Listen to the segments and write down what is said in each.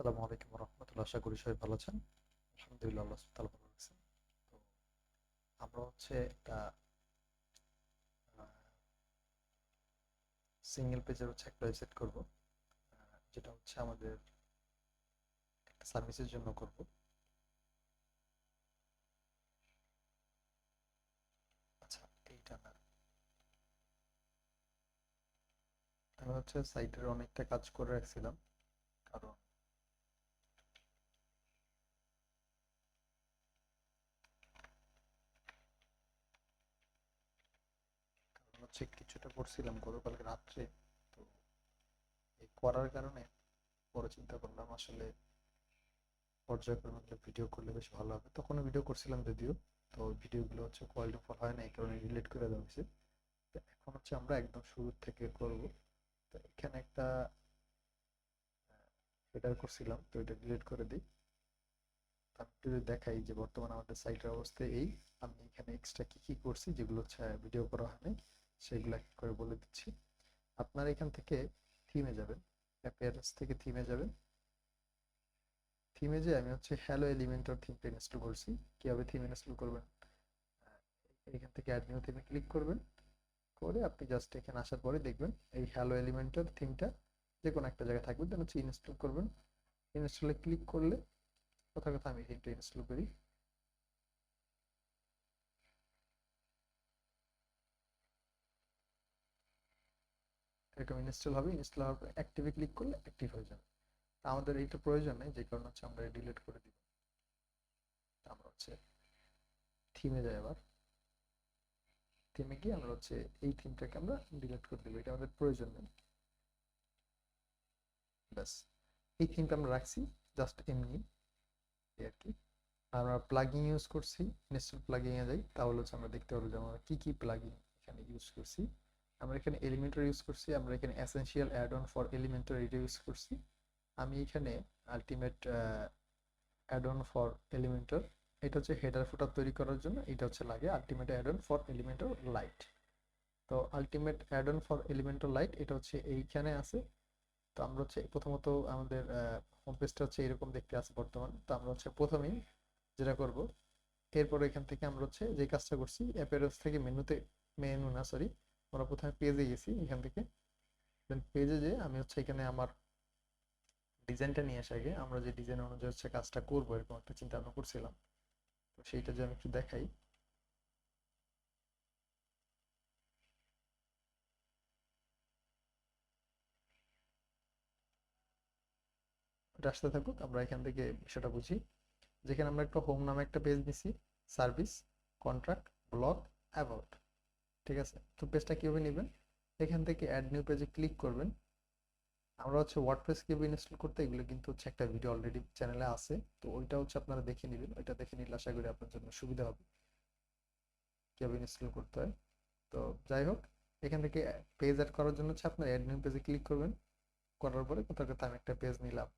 আসসালামু আলাইকুম রহমতুল্লাহ। আশা করি সবাই ভালো আছেন। আলহামদুলিল্লাহ, আল্লাহ তাআলা ভালো রাখছেন। তো আমরা একটা সিঙ্গেল পেজের একটা ওয়েবসাইট করব, যেটা আমাদের একটা সার্ভিসের জন্য করব। আচ্ছা, এইটা না, আমি সাইটের অনেকটা কাজ করে রাখছিলাম। কারণ কিছুটা করছিলাম গতকালকে রাত্রে। তো এই করার কারণে পরে চিন্তা করলাম আসলে পর্যায়ক্রমে ভিডিও করলে বেশ ভালো হবে। তখনও ভিডিও করছিলাম যদিও, তো ভিডিওগুলো কোয়ালিটি ফুল হয় না, এই কারণে ডিলিট করে দেওয়া হয়েছে। তো এখন আমরা একদম শুরু থেকে করব। তো এখানে একটা হেডার করছিলাম, তো এটা ডিলিট করে দিই। আমি যদি দেখাই যে বর্তমানে আমাদের সাইটের অবস্থা এই, আমি এখানে এক্সট্রা কি কি করছি যেগুলো ভিডিও করা হয়নি, সেগুলো এক এক করে বলে দিচ্ছি। আপনারা এখান থেকে থিমে যাবেন, অ্যাপিয়ারেন্স থেকে থিমে যাবেন। থিমে যে আমি হ্যালো এলিমেন্টর থিমটা ইনস্টল করছি। কিভাবে থিম ইনস্টল করবেন, এখান থেকে অ্যাড নিউ থিমে ক্লিক করবেন। করে আপনি জাস্ট এখানে আসার পরে দেখবেন এই হ্যালো এলিমেন্টর থিমটা যে কোনো একটা জায়গায় থাকবে, দেন ইনস্টল করবেন। ইনস্টলে ক্লিক করলে, কথা কথা আমি থিমটা ইনস্টল করি। এরকম ইনস্টল হবে, ইনস্টল হওয়ার পর অ্যাক্টিভে ক্লিক করলে অ্যাক্টিভ হয়ে যাবে। আমাদের এইটা প্রয়োজন নেই, যে কারণে আমরা ডিলিট করে দিব। আমরা থিমে যাই। আবার থিমে গিয়ে আমরা এই থিমটাকে আমরা ডিলিট করে দেবো, এটা আমাদের প্রয়োজন নেই। ব্যাস, এই থিমটা আমরা রাখছি জাস্ট এমনি আর কি। আমরা প্লাগইন ইউজ করছি, ইনস্টল প্লাগইন এ যাই, তাহলে আমরা দেখতে পারবো যে আমরা কি কি প্লাগইন এখানে ইউজ করছি। আমরা এখানে এলিমেন্টর ইউজ করছি, আমরা এখানে essential add on for Elementor এটা ইউজ করছি। আমি এখানে ultimate add on for Elementor, এটা হেডার ফুটার তৈরি করার জন্য এটা লাগে ultimate add on for Elementor lite. তো ultimate add on for Elementor lite এটা এইখানে আছে। তো আমরা প্রথমত আমাদের হোম পেজটা এরকম দেখতে আছে বর্তমান। তো আমরা প্রথমেই যেটা করব, এরপর এখান থেকে আমরা যে কাজটা করছি অ্যাপিয়ারেন্স থেকে মেনুতে, মেনু না সরি, আমরা প্রথমে পেজে গেছি। এখান থেকে দেন পেজে যে আমি এখানে আমার ডিজাইনটা নিয়ে আসে আগে, আমরা যে ডিজাইন অনুযায়ী কাজটা করবো এরকম একটা চিন্তা ভাবনা করছিলাম। তো সেইটা যে আমি একটু দেখাই, এটা আসতে থাকুক, আমরা এখান থেকে সেটা বুঝি। যেখানে আমরা একটা হোম নামে একটা পেজ নিছি, সার্ভিস, কন্ট্রাক্ট, ব্লগ, অ্যাবাউট। ঠিক আছে, তো পেজটা কিভাবে নেবেন, এখান থেকে অ্যাড নিউ পেজে ক্লিক করবেন। আমরা ওয়ার্ডপ্রেস কিভাবে ইনস্টল করতে, এগুলো কিন্তু একটা ভিডিও অলরেডি চ্যানেলে আছে। তো ওইটা আপনারা দেখে নেবেন, ওইটা দেখে নিলে আশা করি আপনার জন্য সুবিধা হবে কিভাবে ইনস্টল করতে হয়। তো যাই হোক, এখান থেকে পেজ অ্যাড করার জন্য আপনার অ্যাড নিউ পেজে ক্লিক করবেন। করার পরে কোথাও কথা আমি একটা পেজ নিলাম,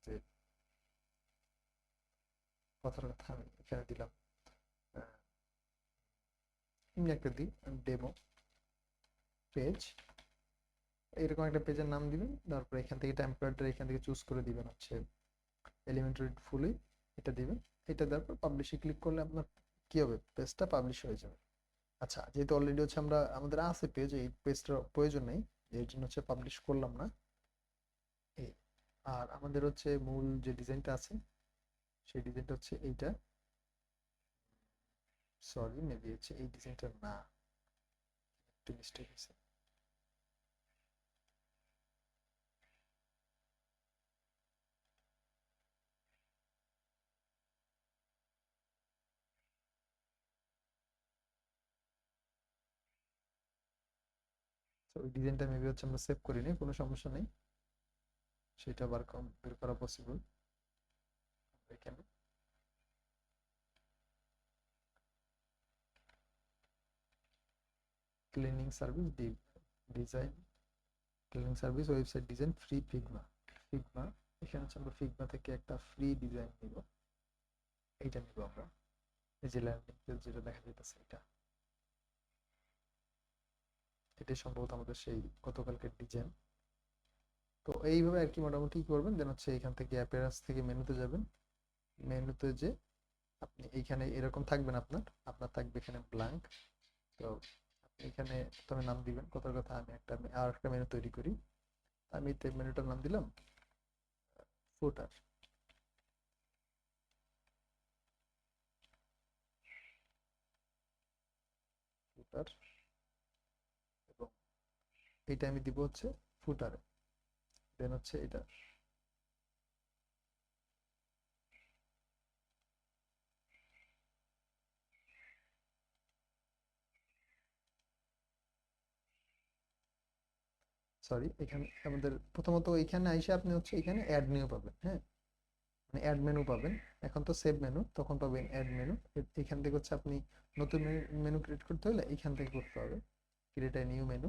যে কথার কথা আমি এখানে দিলাম, এমনি একটা দিই ডেমো পেজ। এরকম একটা পেজের নাম দিবেন, তারপর এখান থেকে টেমপ্লেটটা এখান থেকে চুজ করে দিবেন এলিমেন্টারি ফুলি, এটা দিবেন। এটা দেওয়ার পর পাবলিশে ক্লিক করলে আপনার কি হবে, পেজটা পাবলিশ হয়ে যাবে। আচ্ছা, যেহেতু অলরেডি আমরা আমাদের আছে পেজ, এই পেজটার প্রয়োজন নেই, এর জন্য পাবলিশ করলাম না। এই, আর আমাদের মূল যে ডিজাইনটা আছে, সেই ডিজাইনটা এইটা। সরি, মেবি এই ডিজাইনটা না, একটু মিস্টেক হয়েছে। তো ওই ডিজাইনটা মেবি আমরা সেভ করিনি, কোনো সমস্যা নেই, সেটা বের করা পসিবল। এখানে cleaning service design, cleaning service website design free Figma. Figma, এখানে আমরা ফিগমা থেকে একটা ফ্রি ডিজাইন নিব, এইটা নিব আমরা। এই যে ল্যান্ডিং পেজ যেটা দেখা যাইতেছে, এটাই সম্ভবত আমাদের সেই গতকালকের ডিজাইন। তো এইভাবে আর কি মোটামুটি করবেন। দেন হচ্ছে এখান থেকে অ্যাপিয়ারেন্স থেকে মেনুতে যাবেন। মেনুতে যে আপনি এইখানে এরকম থাকবেন, আপনার আপনার থাকবে এখানে ব্ল্যাঙ্ক। তো আপনি এখানে প্রথমে নাম দিবেন। কথার কথা আমি আর একটা মেনু তৈরি করি। আমি মেনুটার নাম দিলাম ফুটার। ফুটার এবং এইটা আমি দিব হচ্ছে ফুটারে। দেন হচ্ছে এটা সরি, এখানে আমাদের প্রথমত এখানে আইসে আপনি হচ্ছে এখানে অ্যাড নিউ পাবেন। হ্যাঁ, মানে অ্যাড মেনু পাবেন। এখন তো সেভ মেনু, তখন পাবেন অ্যাড মেনু। এখান থেকে হচ্ছে আপনি নতুন মেনু ক্রিয়েট করতে হলে এখান থেকে করতে হবে। Create a new menu.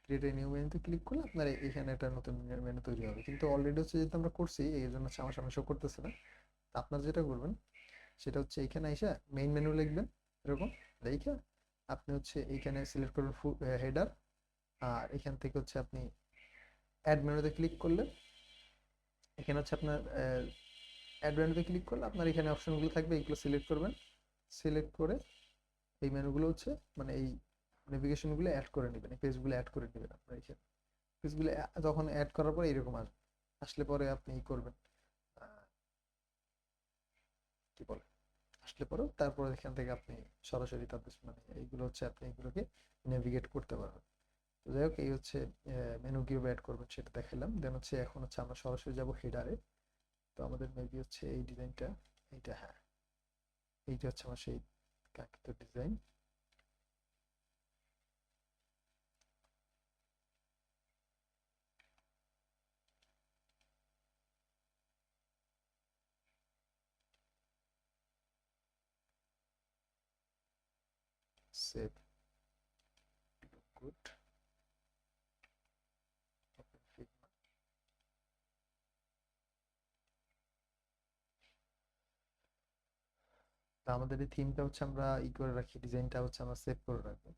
Create a new মেনুতে ক্লিক করলে আপনার এখানে একটা নতুন মেনু তৈরি হবে। কিন্তু অলরেডি হচ্ছে যেহেতু আমরা করছি, এই জন্য হচ্ছে আমার সামনে শো করতেছে না। আপনার যেটা করবেন সেটা হচ্ছে এখানে এসে মেইন মেনু লিখবেন। এরকম লিখে আপনি হচ্ছে এইখানে সিলেক্ট করবেন হেডার। আর এখান থেকে হচ্ছে আপনি অ্যাড মেনুতে ক্লিক করলে এখানে হচ্ছে আপনার অ্যাড মেনুতে ক্লিক করলে আপনার এখানে অপশনগুলো থাকবে, এইগুলো সিলেক্ট করবেন। সিলেক্ট করে এই মেনুগুলো হচ্ছে মানে এই নেভিগেশনগুলো অ্যাড করে নেবেন, এই পেজগুলো অ্যাড করে নেবেন। আপনার এখানে পেজগুলো যখন অ্যাড করার পরে এরকম আসবে, আসলে পরে আপনি ই করবেন, কি বলে, আসলে পরেও তারপরে এখান থেকে আপনি সরাসরি তাদের মানে এইগুলো হচ্ছে আপনি এগুলোকে নেভিগেট করতে পারবেন। তো যাই হোক, এই হচ্ছে মেনু কিভাবে অ্যাড করবেন সেটা দেখালাম। দেন হচ্ছে এখন হচ্ছে আমরা সরাসরি যাব হেডারে। তো আমাদের মেবি হচ্ছে এই ডিজাইনটা, এইটা, হ্যাঁ এইটা হচ্ছে আমার সেই কাঙ্ক্ষিত design. Save, good, open Figma. তা আমাদের এই থিমটা হচ্ছে আমরা ই করে রাখি, ডিজাইনটা হচ্ছে আমরা সেভ করে রাখবো,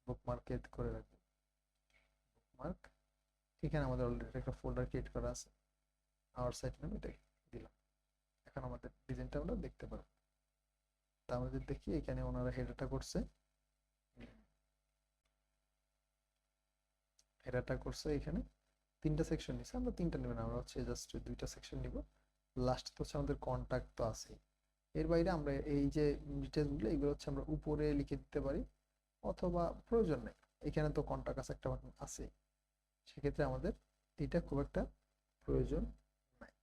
বুকমার্কেট করে রাখবো। বুকমার্ক, এখানে আমাদের অলরেডি একটা ফোল্ডার ক্রিয়েট করা আছে, আওয়ার সাইট নামে, এটা দিলাম। এখন আমাদের ডিজাইনটা আমরা দেখতে পারবো। তা আমাদের দেখি এখানে ওনারা হেডারটা করছে, হেডারটা করছে এখানে তিনটা সেকশন নিছে। আমরা তিনটা নেব না, আমরা হচ্ছে জাস্ট দুইটা সেকশন নিব। লাস্ট তো হচ্ছে আমাদের কন্ট্যাক্ট তো আছেই। এর বাইরে আমরা এই যে ডিটেলসগুলো এগুলো হচ্ছে আমরা উপরে লিখে দিতে পারি, অথবা প্রয়োজন নেই। এখানে তো কন্ট্যাক্ট আছে একটা বাটন আছে, সেক্ষেত্রে আমাদের এটা খুব একটা প্রয়োজন নাই।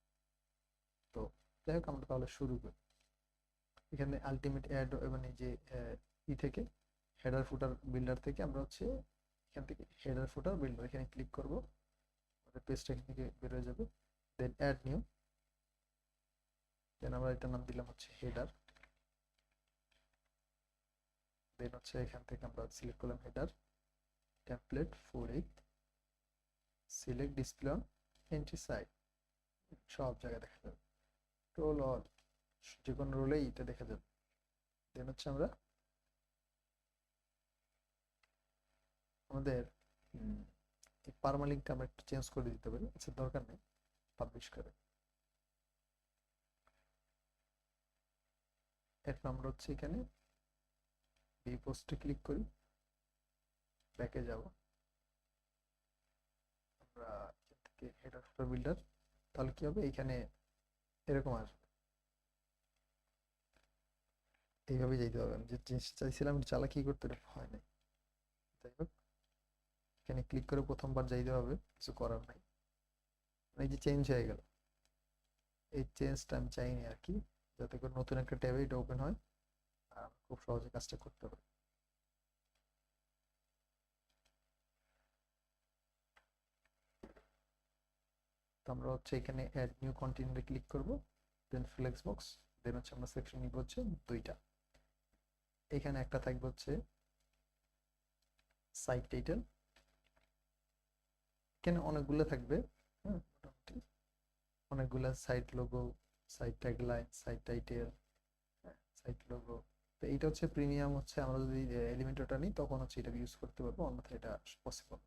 তো যাই হোক, আমরা তাহলে শুরু করি। এখানে আলটিমেট অ্যাড মানে যে ই থেকে হেডার ফুটার বিল্ডার থেকে আমরা হচ্ছে এখান থেকে হেডার ফুটার বিল্ডার এখানে ক্লিক করব। আমাদের পেজটা এখান থেকে বের হয়ে যাবে। দেন অ্যাড নিউ। দেন আমরা এটার নাম দিলাম হচ্ছে হেডার। দেন হচ্ছে এখান থেকে আমরা সিলেক্ট করলাম header, template 48, select display on entry side, সব জায়গায় দেখা যাবে, রোল অল, যে কোনো রোলেই এটা দেখা যাবে। দেন হচ্ছে আমরা আমাদের এই পারমালিঙ্কটা আমরা একটু চেঞ্জ করে দিতে পারি, আচ্ছা দরকার নেই, পাবলিশ করে। এখন আমরা হচ্ছে এখানে এই পোস্টে ক্লিক করি, ব্যাকে যাব, আমরা এখান থেকে হেডার ফুটার বিল্ডার, তাহলে কি হবে এখানে এরকম আসবে, এইভাবে যেতে হবে। আমি যে জিনিসটা চাইছিলাম চালাকি করতে হয় নাই। যাই হোক, এখানে ক্লিক করে প্রথমবার যাইতে হবে, কিছু করার নাই। এই যে চেঞ্জ হয়ে গেল, এই চেঞ্জটা আমি চাইনি আর কি, যাতে করে নতুন একটা ট্যাবে এটা ওপেন হয় আর আমরা খুব সহজে কাজটা করতে পারি। তো আমরা হচ্ছে এখানে অ্যাড নিউ কন্টেন্টে ক্লিক করব, দেন ফ্লেক্স বক্স, দেন হচ্ছে আমরা সেকশন নিব হচ্ছে দুইটা। এখানে একটা থাকবে হচ্ছে সাইট টাইটেল, এখানে অনেকগুলো থাকবে। হ্যাঁ, মোটামুটি অনেকগুলো site logo, site tagline, site title, site logo. তো এইটা হচ্ছে প্রিমিয়াম, হচ্ছে আমরা যদি এলিমেন্টরটা নিই তখন হচ্ছে এটা ইউজ করতে পারবো, অন্যথায় এটা পসিবল।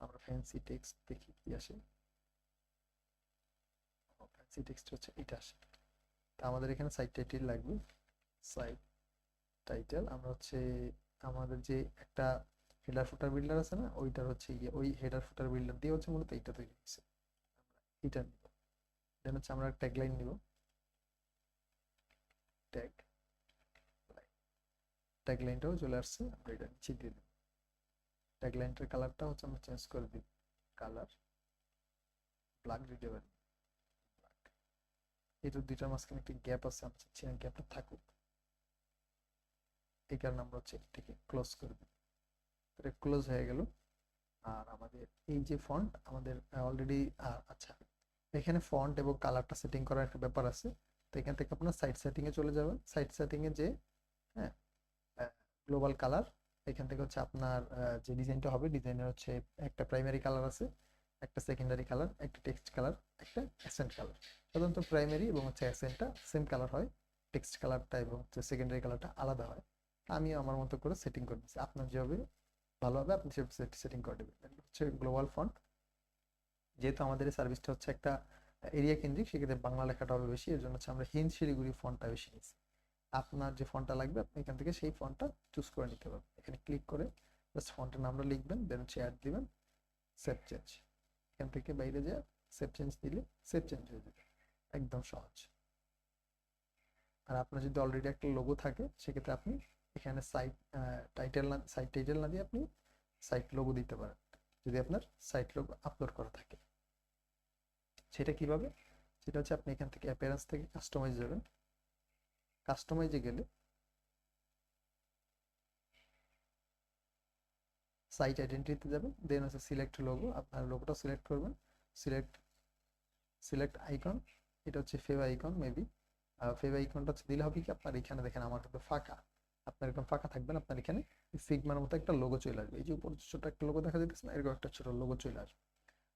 আমরা ফ্যান্সি টেক্সট দেখি কি আসে। ফ্যান্সি টেক্সট হচ্ছে এটা আসে। তা আমাদের এখানে সাইট টাইটেল লাগবে। সাইট টাইটেল আমরা হচ্ছে আমাদের যে একটা হেডার ফুটার বিল্ডার আছে না, ওইটার হচ্ছে ওই হেডার ফুটার বিল্ডার দিয়ে হচ্ছে মূলত এইটা তৈরি হয়েছে। এটা নিব। দেন হচ্ছে আমরা ট্যাগ লাইন নিব। ট্যাগ ট্যাগ লাইনটাও চলে আসছে, আমরা এটা নিচে দিয়ে দেব। ট্যাগ লাইনটার কালারটা হচ্ছে আমরা চেঞ্জ করে দিব, কালার ব্ল্যাক দিতে পারি। এটা দুইটার মাঝখানে একটি গ্যাপ আছে, আমরা চাচ্ছি না গ্যাপটা থাকুক, এই কারণে আমরা হচ্ছে এটাকে ক্লোজ করে দিই। এটা ক্লোজ হয়ে গেল। আর আমাদের এই যে ফন্ট আমাদের অলরেডি, আচ্ছা এখানে ফন্ট এবং কালারটা সেটিং করার একটা ব্যাপার আছে। তো এখান থেকে আপনার সাইট সেটিংয়ে চলে যাবেন। সাইট সেটিংয়ে যে হ্যাঁ গ্লোবাল কালার, এখান থেকে হচ্ছে আপনার যে ডিজাইনটা হবে, ডিজাইনের হচ্ছে একটা প্রাইমারি কালার আছে, একটা সেকেন্ডারি কালার, একটা টেক্সট কালার, একটা অ্যাসেন্ট কালার। সাধারণত প্রাইমারি এবং হচ্ছে অ্যাসেন্টটা সেম কালার হয়, টেক্সট কালারটা এবং হচ্ছে সেকেন্ডারি কালারটা আলাদা হয়। আমি আমার মতো করে সেটিং করে দিচ্ছি, আপনার যেভাবে ভালো হবে আপনি সেটিং করে দেবেন। হচ্ছে গ্লোবাল ফন্ট, যেহেতু আমাদের এই সার্ভিসটা হচ্ছে একটা এরিয়া কেন্দ্রিক, সেক্ষেত্রে বাংলা লেখাটা হবে বেশি, এর জন্য হচ্ছে আমরা হিন্দ শিলিগুড়ি ফন্টটা বেশি নিচ্ছি। আপনার যে ফন্টটা লাগবে আপনি এখান থেকে সেই ফন্টটা চুজ করে নিতে পারবেন। এখানে ক্লিক করে জাস্ট ফন্টের নামটা লিখবেন, দেন হচ্ছে অ্যাড দিবেন, সেভ চেঞ্জ। এখান থেকে বাইরে যা সেভ চেঞ্জ দিলে সেভ চেঞ্জ হয়ে যাবে, একদম সহজ। আর আপনার যদি অলরেডি একটা লোগো থাকে সেক্ষেত্রে আপনি এখানে সাইট টাইটেল না দিয়ে আপনি সাইট লোগো দিতে পারেন, যদি আপনার সাইট লোগো আপলোড করা থাকে। সেটা কিভাবে? সেটা হচ্ছে আপনি এখান থেকে অ্যাপিয়ারেন্স থেকে কাস্টমাইজ যাবেন। কাস্টমাইজে গেলে সাইট আইডেন্টিটিতে যাবেন, দেন হচ্ছে সিলেক্ট লোগো, আপনার লোগোটা সিলেক্ট করবেন। সিলেক্ট সিলেক্ট আইকন, এটা হচ্ছে ফেভ আইকন মেবি। ফেভ আইকনটা হচ্ছে দিলে হবে কি, আপনার এখানে দেখেন আমার কিন্তু ফাঁকা, আপনার এরকম ফাঁকা থাকবেন, আপনার এখানে ফিগমার মতো একটা লোগো চলে আসবে। এই যে উপর ছোট একটা লোগো দেখা যাচ্ছে না, এরকম একটা ছোট লোগো চলে আসবে।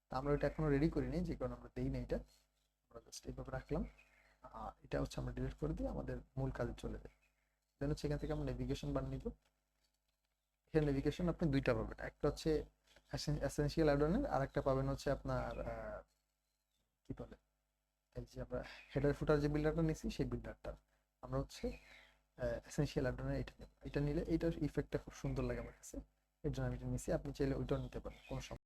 তা আমরা এটা এখনো রেডি করিনি, যে কারণে আমরা দেই না এটা, আমরা জাস্ট এইভাবে রাখলাম। এটা হচ্ছে আমরা ডিলিট করে দিই, আমাদের মূল কাজে চলে যায়। দেন হচ্ছে এখান থেকে আমরা নেভিগেশন বার নিব। এখানে নেভিগেশন আপনি দুইটা পাবেন, একটা হচ্ছে এসেনশিয়াল অ্যাডনের, আর একটা পাবেন হচ্ছে আপনার কি বলে, এই যে আমরা হেডার ফুটার যে বিল্ডারটা নিছি সেই বিল্ডারটা আমরা হচ্ছে এসেনশিয়াল অ্যাডনের এটা নেব। এটা নিলে এইটার ইফেক্টটা খুব সুন্দর লাগে আমার কাছে, এর জন্য আমি এটা নিছি। আপনি চাইলে ওইটাও নিতে পারেন, কোনো সমস্যা